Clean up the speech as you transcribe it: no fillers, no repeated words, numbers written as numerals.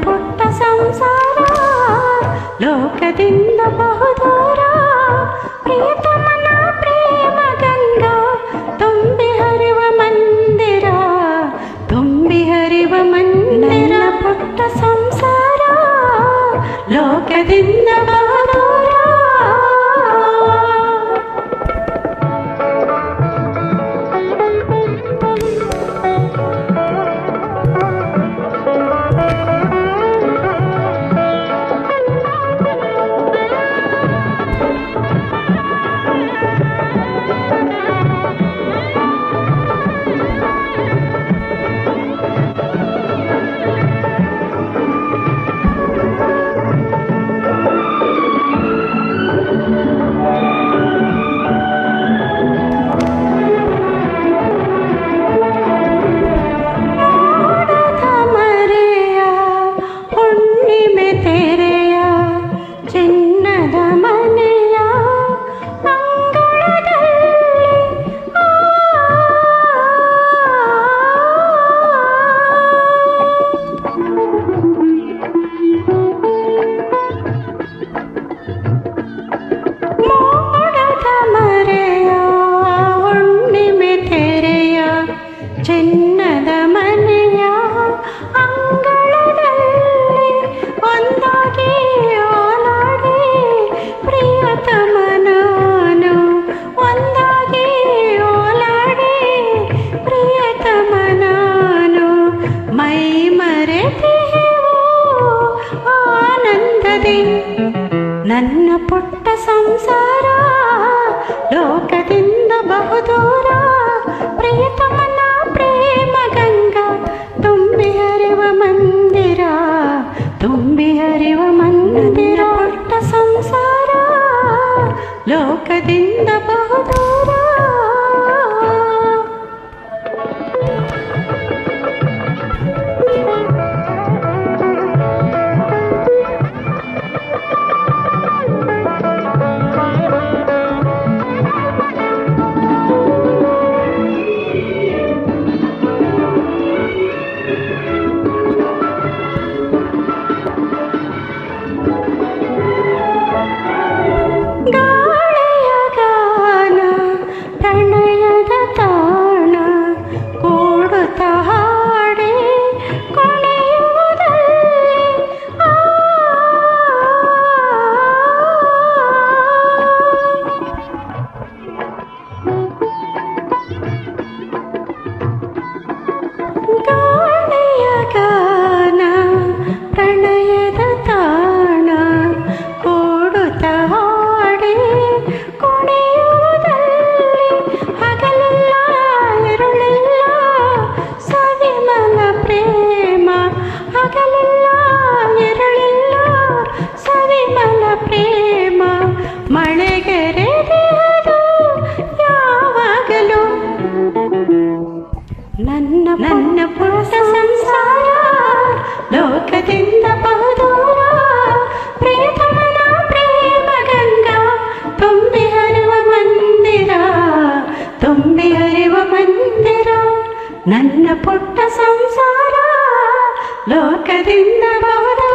ಪುಟ್ಟ ಸಂಸಾರ ಲೋಕದಿಂದ ಬಹುದೂರ ಪ್ರಿಯತಮನ ಪ್ರೇಮ ಗಂಗಾ ತುಂಬಿ ಹರಿವ ಮಂದಿರ ತುಂಬಿ ಹರಿವ ಮಂದಿರ ಪುಟ್ಟ ಸಂಸಾರ ಲೋಕದಿಂದ ಬಹುದೂರ ಚಿನ್ನದ ಮನೆಯ ಅಂಗಳದಲ್ಲಿ ಒಂದಾಗಿ ಓಲಾಡಿ ಪ್ರಿಯತಮನಾನು ಒಂದಾಗಿ ಓಲಾಡಿ ಪ್ರಿಯತಮನಾನು ಮೈ ಮರೆತೆವು ಆನಂದದಿ ನನ್ನ ಪುಟ್ಟ ಸಂಸಾರ ಲೋಕದಿಂದ ಬಹುದೂರ ಪ್ರಿಯತಮನ ಪ್ರೇಮ ಗಂಗಾ ತುಂಬಿ ಹರಿವ ಮಂದಿರ ತುಂಬಿ ಹರಿವ ಮಂದಿರ ಪುಟ್ಟ ಸಂಸಾರ ಲೋಕದಿಂದ ಬಹುದೂರ ನನ್ನ ಪುಟ್ಟ ಸಂಸಾರ ಲೋಕದಿಂದ ಬಹುದೂರ ಪ್ರಿಯತಮನ ಪ್ರೇಮ ಗಂಗಾ ತುಂಬಿ ಹರಿವ ಮಂದಿರ ತುಂಬಿ ಹರಿವ ಮಂದಿರ ನನ್ನ ಪುಟ್ಟ ಸಂಸಾರ ಲೋಕದಿಂದ ಬಹುದೂರ